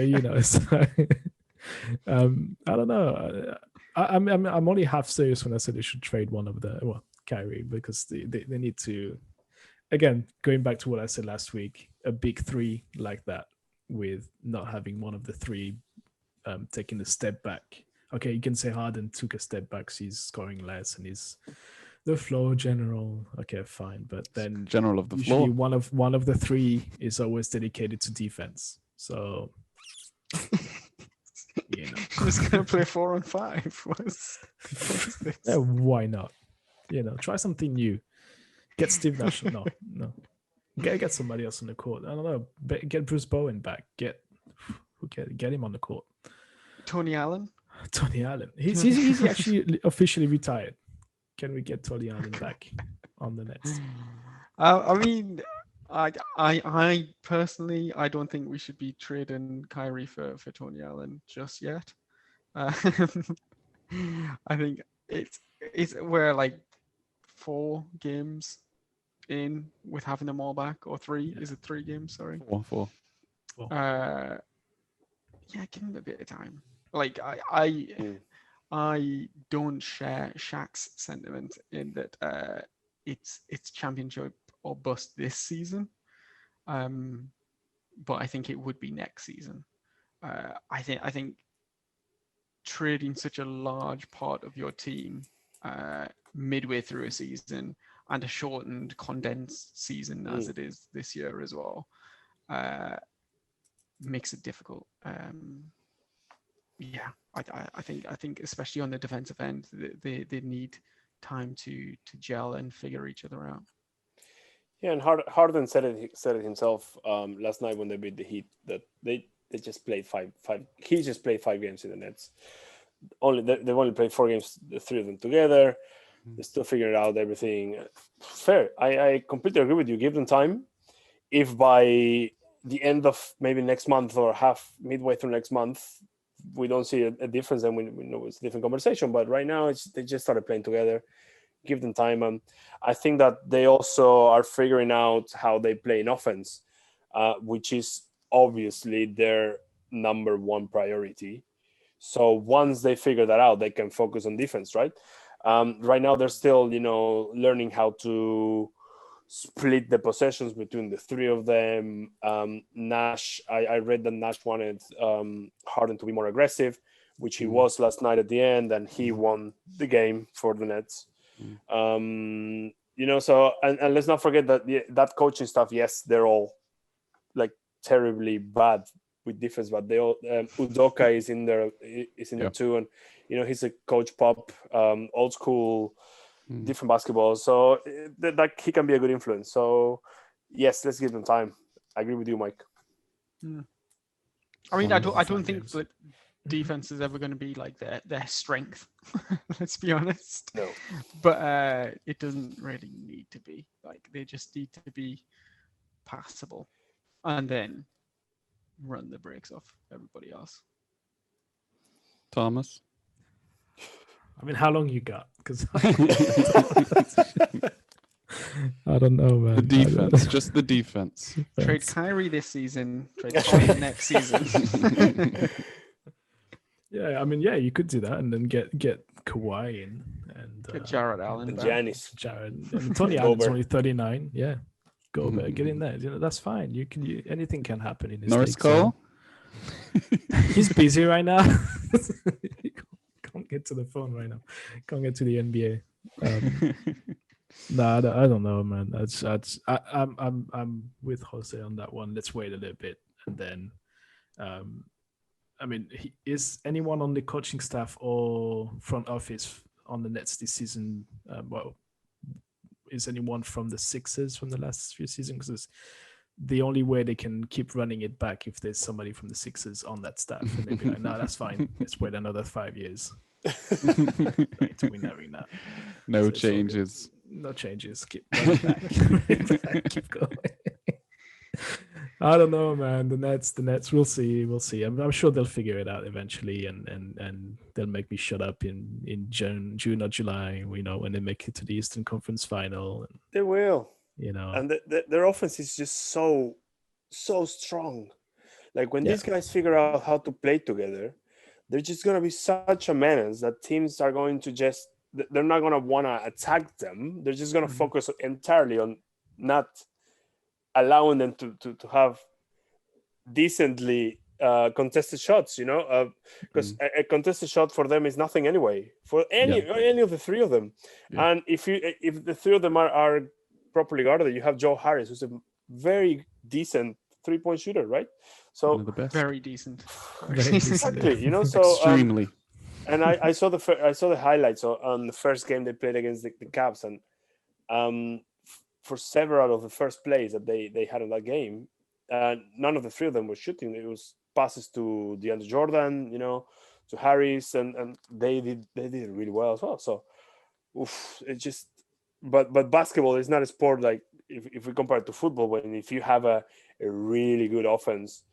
I don't know. I'm only half serious when I said they should trade one of Kyrie, because they need to. Again, going back to what I said last week, a big three like that, with not having one of the three taking a step back. Okay, you can say Harden took a step back, so he's scoring less, and he's the floor general. Okay, fine, but then general of the usually floor. one of the three is always dedicated to defense. So Just gonna play 4-on-5. What's this? Yeah, why not? Try something new. Get Steve Nash. No. Get somebody else on the court. I don't know. Get Bruce Bowen back. Get him on the court. Tony Allen. He's actually officially retired. Can we get Tony Allen back on the Nets? I mean, I personally, I don't think we should be trading Kyrie for Tony Allen just yet. I think we're like 4 games in with having them all back, or 3. Is it 3 games? Sorry. 4. Yeah, give him a bit of time. Like I don't share Shaq's sentiment in that it's championship or bust this season. but I think it would be next season. I think trading such a large part of your team midway through a season and a shortened, condensed season as it is this year as well makes it difficult. I think especially on the defensive end, they need time to gel and figure each other out. Yeah, and Harden said it himself last night when they beat the Heat that they just played five. He just played 5 games in the Nets. They've only played 4 games, the 3 of them together. They're still figuring out everything. Fair. I completely agree with you. Give them time. If by the end of maybe next month or midway through next month, we don't see a difference, then we know it's a different conversation. But right now, they just started playing together. Give them time. I think that they also are figuring out how they play in offense, which is obviously their number 1 priority. So once they figure that out, they can focus on defense, right? Right now, they're still, learning how to split the possessions between the 3 of them. Nash, I read that Nash wanted Harden to be more aggressive, which he was last night at the end, and he won the game for the Nets. So and let's not forget that that coaching staff, yes, they're all like terribly bad with defense, but they all Udoka is in there too, and he's a coach pop, old school, different basketball, so that he can be a good influence. So yes, let's give them time. I agree with you, Mike. I mean, I don't think that defense is ever going to be like their strength. Let's be honest. No. But it doesn't really need to be. Like, they just need to be passable, and then run the brakes off everybody else. Thomas? I mean, how long you got? Because I don't know, man. The defense, just the defense. Trade Kyrie this season. Trade Kyrie next season. Yeah, I mean, yeah, you could do that and then get Kawhi in and get Jared Allen and back. Giannis. And Tony Allen's only 39. Yeah, Gobert, get in there. That's fine. Anything can happen in this Norris league, Cole. So. He's busy right now. Can't get to the phone right now. Can't get to the NBA. I don't know, man. I'm with Jose on that one. Let's wait a little bit and then. I mean, is anyone on the coaching staff or front office on the Nets this season? Is anyone from the Sixers from the last few seasons? Because the only way they can keep running it back if there's somebody from the Sixers on that staff, and they'd be like, "No, that's fine. Let's wait another 5 years to win that arena." No changes. No changes. Keep running back. Keep going. I don't know, man. The Nets. We'll see. I'm sure they'll figure it out eventually, and they'll make me shut up in June or July. When they make it to the Eastern Conference Final. They will. And their offense is just so strong. Like when these guys figure out how to play together, they're just gonna be such a menace that teams are going to they're not gonna wanna attack them. They're just gonna focus entirely on not allowing them to have decently contested shots, because a contested shot for them is nothing anyway, for any of the 3 of them. Yeah. And if the 3 of them are properly guarded, you have Joe Harris, who's a very decent 3-point shooter, right? So one of the best. Very decent. Exactly, so extremely. And I saw the highlights on the first game they played against the Cavs, and for several of the first plays that they had in that game, none of the 3 of them were shooting. It was passes to DeAndre Jordan, to Harris, and they did it really well as well. So, it just, but basketball is not a sport like if we compare it to football. When if you have a really good offense,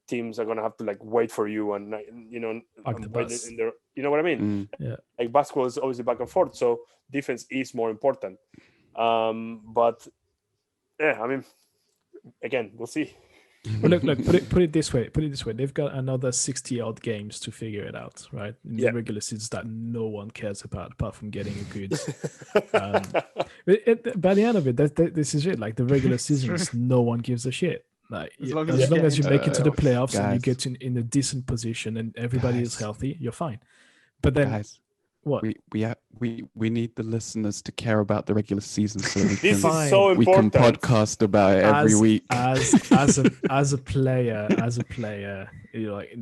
teams are gonna have to wait for you and bus. you know what I mean? Yeah. Like basketball is obviously back and forth, so defense is more important. But yeah, I mean, again, we'll see. Well, look. Put it this way. They've got another 60-odd games to figure it out, right? In the regular season that no one cares about, apart from getting a good. By the end of it, this is it. Like the regular season, no one gives a shit. Like As yeah, long as as long you as you get make into it to the playoffs. playoffs and you Guys. get in a decent position and everybody is Guys. healthy, you're fine. But then Guys, what? we need the listeners to care about the regular season so we This can is so we can important. podcast about it every week. As a player, you're like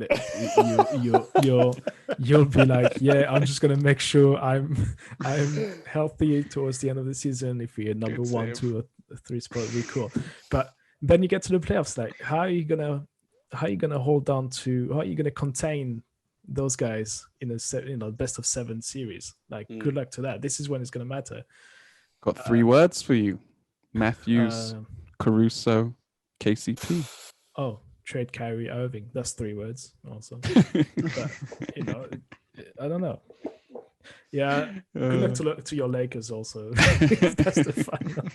you'll be like, yeah, I'm just gonna make sure I'm healthy towards the end of the season. If we're number Good 1, save. 2, or 3 spot, we cool. But then you get to the playoffs, like how are you gonna hold on to? How are you gonna contain those guys in a best of 7 series? Like, good luck to that. This is when it's gonna matter. Got 3 words for you: Matthews, Caruso, KCP. Oh, trade Kyrie Irving. That's 3 words also. But I don't know. Yeah, good luck to your Lakers also. If that's the final.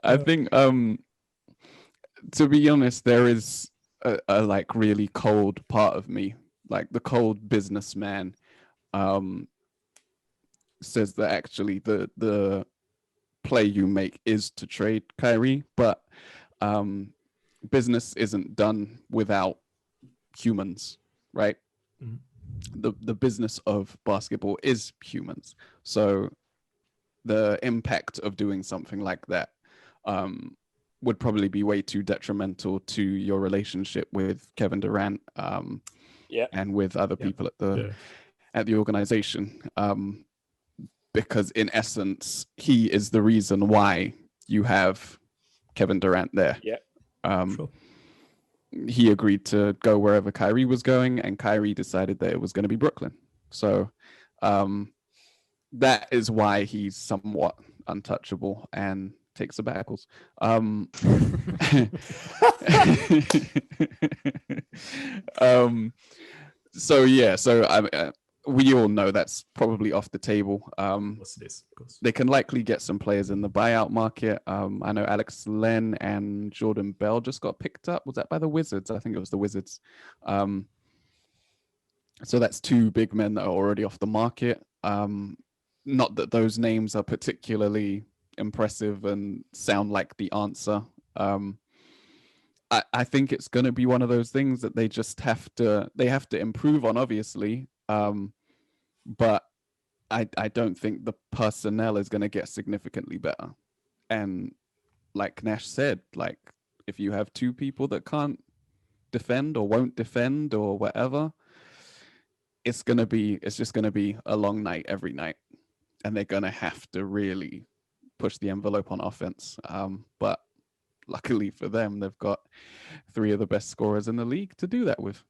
I think to be honest, there is a like really cold part of me, like the cold businessman, says that actually the play you make is to trade Kyrie, but business isn't done without humans, right? The business of basketball is humans, so the impact of doing something like that would probably be way too detrimental to your relationship with Kevin Durant and with other people at the organization, because in essence he is the reason why you have Kevin Durant there. Sure. He agreed to go wherever Kyrie was going, and Kyrie decided that it was going to be Brooklyn. So that is why he's somewhat untouchable and takes sabbaticals. So we all know that's probably off the table. What's this? Of course. They can likely get some players in the buyout market. I know Alex Len and Jordan Bell just got picked up. Was that by the Wizards? I think it was the Wizards. So that's 2 big men that are already off the market. Not that those names are particularly impressive and sound like the answer. I think it's going to be one of those things that they just have to improve on, obviously. But I don't think the personnel is going to get significantly better. And like Nash said, like if you have 2 people that can't defend or won't defend or whatever, it's just going to be a long night every night. And they're going to have to really push the envelope on offense. But luckily for them, they've got 3 of the best scorers in the league to do that with.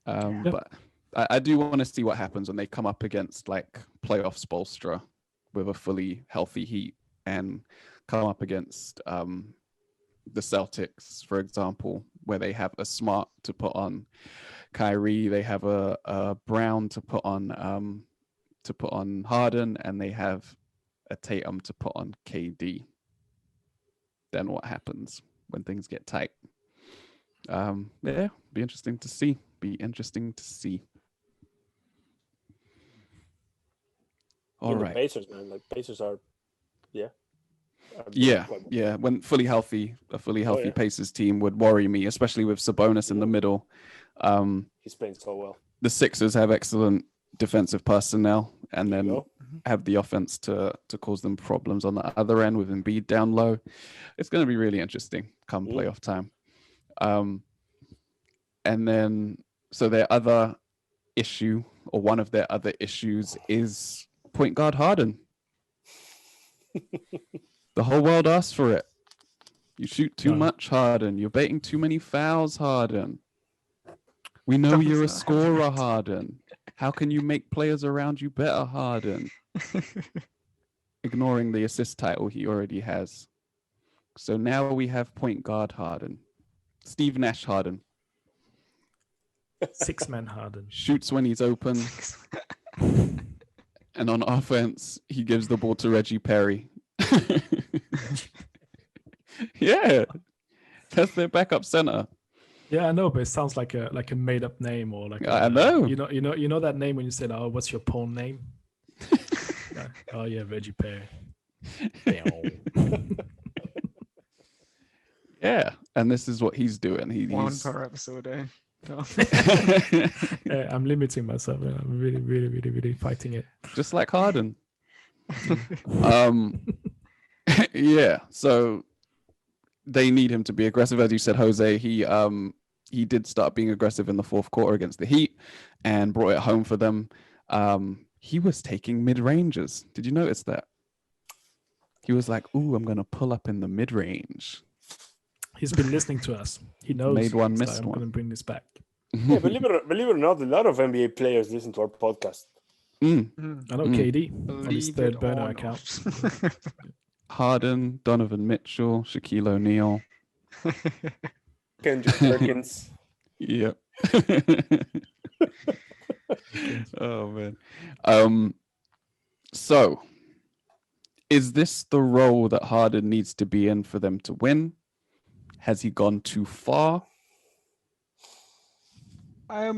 But I do want to see what happens when they come up against like playoff Spoelstra with a fully healthy Heat and come up against the Celtics, for example, where they have a Smart to put on Kyrie, they have a Brown to put on Harden, and they have a Tatum to put on KD. Then what happens when things get tight? Be interesting to see. All right. The Pacers, man. Like Pacers are When fully healthy, a fully healthy Pacers team would worry me, especially with Sabonis in the middle. He's playing so well. The Sixers have excellent defensive personnel, and then have the offense to cause them problems on the other end with Embiid down low. It's going to be really interesting come playoff time. And then, so their other issue, or one of their other issues, is point guard Harden. The whole world asks for it. You shoot too much, Harden. You're baiting too many fouls, Harden. We know you're a scorer, Harden. How can you make players around you better, Harden? Ignoring the assist title he already has. So now we have point guard Harden. Steve Nash Harden. 6-man Harden. Shoots when he's open. And on offense, he gives the ball to Reggie Perry. Yeah. That's their backup center. Yeah, I know, but it sounds like a made up name, or like I know. You know that name when you said, "Oh, what's your porn name?" Oh yeah, Reggie Perry. Yeah, and this is what he's doing. One He's per episode, eh? No. I'm limiting myself. And I'm really, really, really, really fighting it. just like Harden. Yeah, so they need him to be aggressive, as you said, Jose. He did start being aggressive in the fourth quarter against the Heat and brought it home for them. He was taking mid-ranges. Did you notice that? He was like, "Ooh, I'm gonna pull up in the mid-range." He's been listening to us. He knows. Made one, He's missed I'm one. going to bring this back. Yeah, believe it or not, a lot of NBA players listen to our podcast. Mm. I know KD on his Believe third it burner or account. not. Harden, Donovan Mitchell, Shaquille O'Neal. Kendrick Perkins. Yep. Oh man. So is this the role that Harden needs to be in for them to win? Has he gone too far? I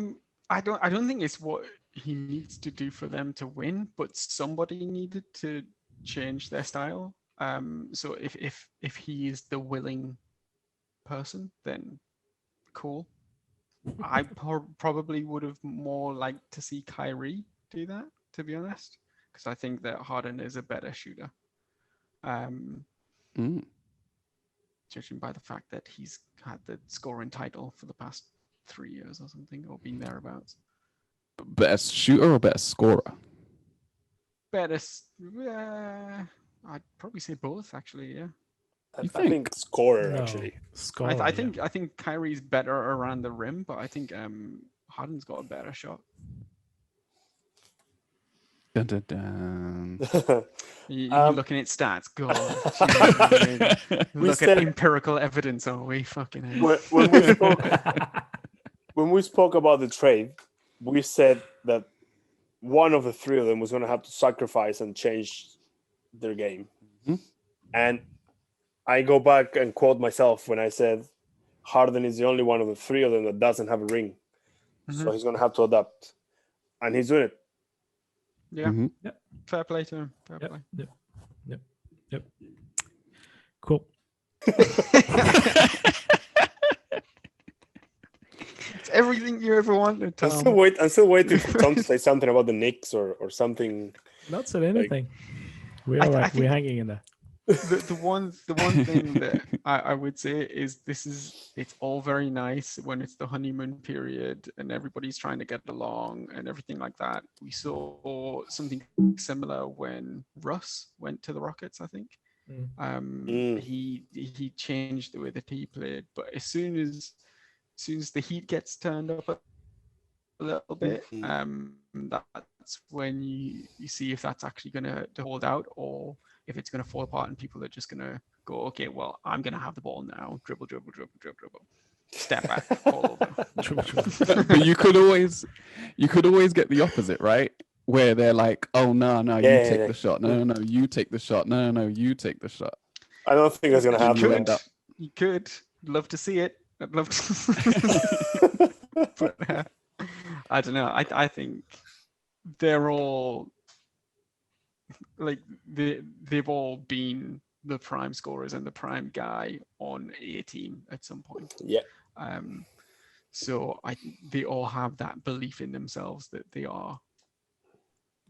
don't think it's what he needs to do for them to win, but somebody needed to change their style. So if he is the willing person, then cool. I probably would have more liked to see Kyrie do that, to be honest, because I think that Harden is a better shooter. Judging by the fact that he's had the scoring title for the past 3 years or something, or been thereabouts. Better shooter or better scorer? Better, I'd probably say both, actually. Yeah. I think scorer, No, actually. scorer, I think Kyrie's better around the rim, but I think Harden's got a better shot. Dun, dun, dun. You're looking at stats. God, look at empirical evidence. Oh, we fucking hate. When we spoke about the trade, we said that one of the three of them was going to have to sacrifice and change their game. Mm-hmm. And I go back and quote myself when I said Harden is the only one of the three of them that doesn't have a ring. Mm-hmm. So he's going to have to adapt. And he's doing it. Yeah. Mm-hmm. Yep. Fair play to him. Fair play. Yep. Cool. It's everything you ever wanted, Tom. I'm still waiting for Tom to say something about the Knicks or something. Not said anything. We're I all right. think- We're hanging in there. The one thing that I would say is it's all very nice when it's the honeymoon period and everybody's trying to get along and everything like that. We saw something similar when Russ went to the Rockets, I think. He changed the way that he played, but as soon as the heat gets turned up a little bit, that's when you see if that's actually going to hold out or if it's going to fall apart and people are just going to go, okay, well, I'm going to have the ball now. Dribble. Step back, all over. But you could always get the opposite, right? Where they're like, oh, no, you take the shot. No, you take the shot. No, you take the shot. I don't think that's going to happen. You could. Love to see it. I'd love to. But I don't know. I think they're all like they've all been the prime scorers and the prime guy on a team at some point. Yeah. So they all have that belief in themselves that they are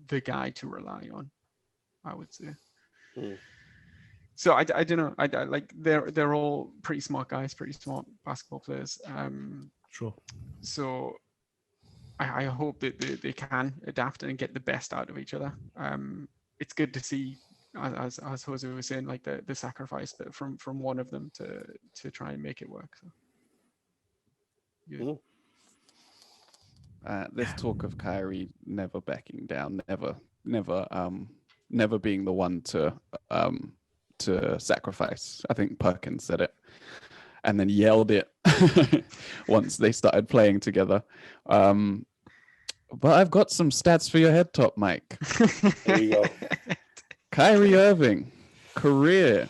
the guy to rely on, I would say. So I don't know. I like they're all pretty smart guys, pretty smart basketball players. Sure. So I hope that they can adapt and get the best out of each other. It's good to see, as Jose was saying, like the sacrifice that from one of them to try and make it work. So. This talk of Kyrie never backing down, never being the one to sacrifice. I think Perkins said it, and then yelled it once they started playing together. But I've got some stats for your head top, Mike. There you go. Kyrie Irving, career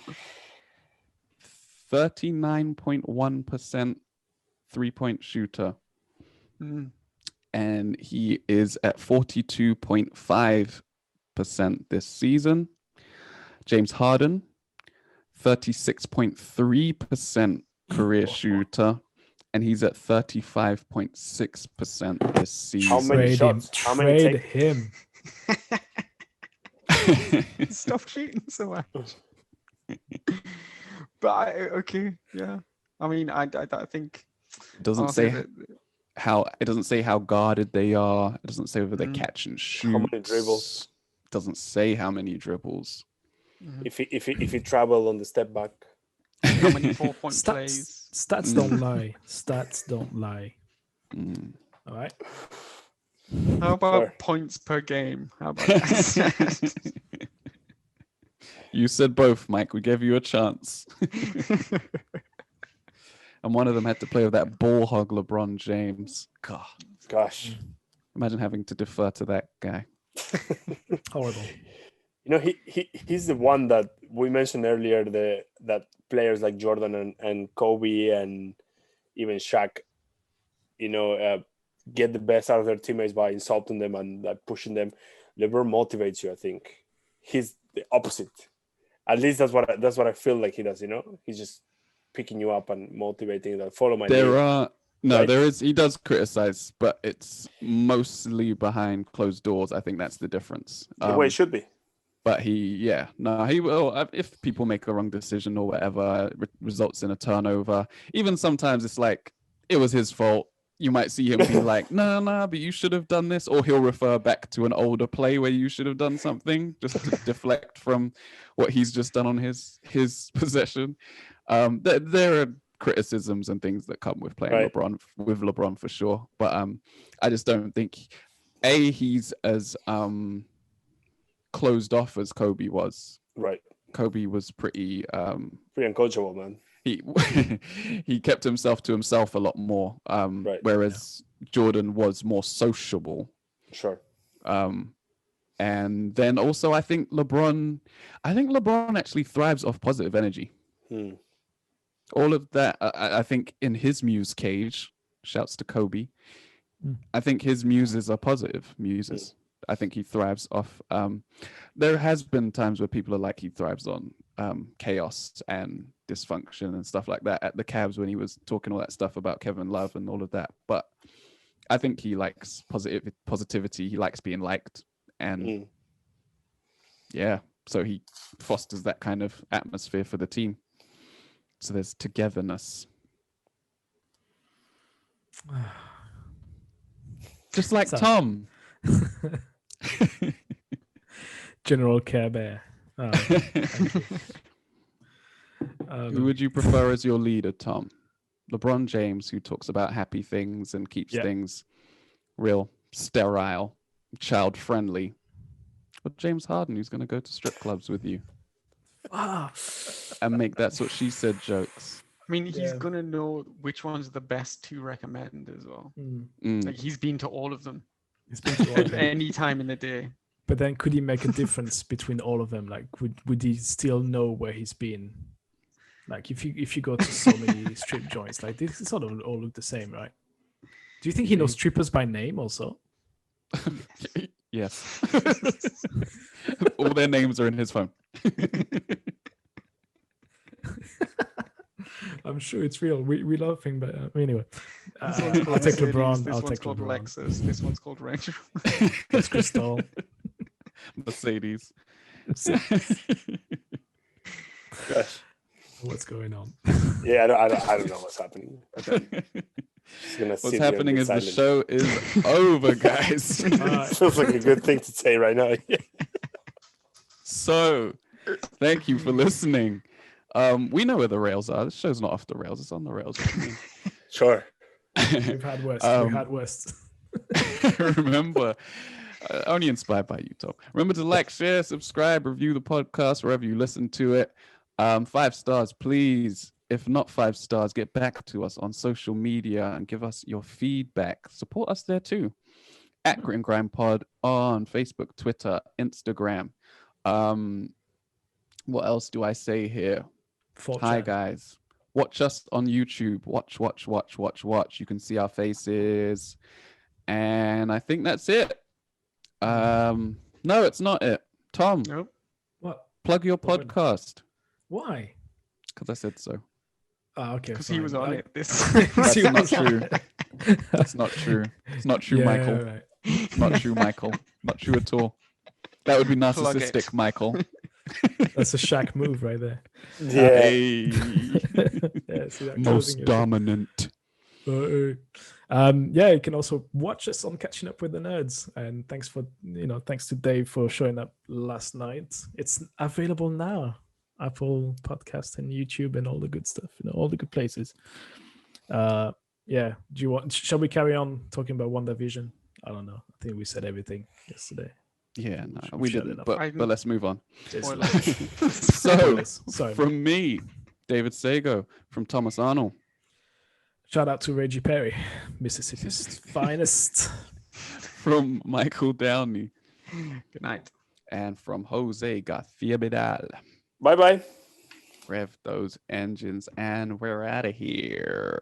39.1% 3-point shooter. And he is at 42.5% this season. James Harden, 36.3% career shooter, and he's at 35.6% this season. How many Trade shots? him. How many Trade take? him. Stop cheating so much. But okay, yeah. I mean, I think It doesn't honestly, say it doesn't say how guarded they are. It doesn't say whether they catch and shoot. How many dribbles? It doesn't say how many dribbles. If he travel on the step back. how many 4-point plays. Stats don't lie. Stats don't lie. All right. How about Sure. points per game? How about that? You said both, Mike. We gave you a chance. And one of them had to play with that ball hog LeBron James. God, Gosh. imagine having to defer to that guy. Horrible. You know, he's the one that we mentioned earlier, that players like Jordan and Kobe and even Shaq, get the best out of their teammates by insulting them and pushing them. LeBron motivates you, I think. He's the opposite. At least that's what I feel like he does, He's just picking you up and motivating that follow my lead. Right? He does criticize, but it's mostly behind closed doors. I think that's the difference. The way it should be. But he will, if people make a wrong decision or whatever, results in a turnover. Even sometimes it's like, it was his fault. You might see him be like, no, but you should have done this. Or he'll refer back to an older play where you should have done something just to deflect from what he's just done on his possession. There are criticisms and things that come with playing right. LeBron for sure. But I just don't think, he's as closed off as Kobe was. Right. Kobe was pretty uncoachable, man. He kept himself to himself a lot more, whereas Jordan was more sociable. Sure. And then also I think LeBron actually thrives off positive energy. All of that, I think in his muse cage, shouts to Kobe, I think his muses are positive muses. I think he thrives off. There has been times where people are like he thrives on chaos and dysfunction and stuff like that at the Cavs when he was talking all that stuff about Kevin Love and all of that. But I think he likes positivity. He likes being liked, and so he fosters that kind of atmosphere for the team. So there's togetherness. Just like Tom. General Care Bear. Who would you prefer as your leader, Tom? LeBron James, who talks about happy things and keeps things real sterile, child friendly, or James Harden, who's going to go to strip clubs with you and make that's what she said jokes? I mean, he's gonna know which one's the best to recommend as well. Like he's been to all of them. He's been to all of them. Any time in the day. But then could he make a difference between all of them? Like would he still know where he's been? Like if you go to so many strip joints, like this sort of all look the same, right? Do you think he knows strippers by name also? Yes. All their names are in his phone. I'm sure it's real. We laughing, but anyway. I'll called take Mercedes, LeBron. This I'll one's take called LeBron. Lexus. This one's called Range. That's Crystal. Mercedes. Gosh. What's going on? Yeah, I don't know what's happening. What's happening is the show is over, guys. Feels like a good thing to say right now. So, thank you for listening. We know where the rails are. This show's not off the rails. It's on the rails. Sure. We've had West. We've had West. Remember, only inspired by you, Tom. Remember to like, share, subscribe, review the podcast wherever you listen to it. 5 stars, please. If not 5 stars, get back to us on social media and give us your feedback. Support us there too. At Grit and Grime Pod on Facebook, Twitter, Instagram. What else do I say here? Hi, guys. Watch us on YouTube. Watch. You can see our faces. And I think that's it. No, it's not it. Tom. Nope. What? Plug your podcast. Why? Because I said so. Okay. because he was on it. This That's not true. That's not true. It's not true, Yeah, Michael. right. It's not true, Michael. Not true at all. That would be Plug it. narcissistic, Michael. That's a Shaq move right there. Yeah. Hey, Yeah, see that most closing your thing. dominant. Yeah, you can also watch us on Catching Up with the Nerds. And thanks to Dave for showing up last night. It's available now. Apple Podcast and YouTube and all the good stuff, all the good places. Yeah. Shall we carry on talking about WandaVision? I don't know. I think we said everything yesterday. Yeah, no, I'm we sure didn't. enough. But let's move on. Spoilers. So, Sorry. from me, David Sagoe, from Thomas Arnal, Shout out to Reggie Perry, Mississippi's finest. from Michael Downey, Good night. and from Jose Garcia Vidal. Bye bye. Rev those engines, and we're out of here.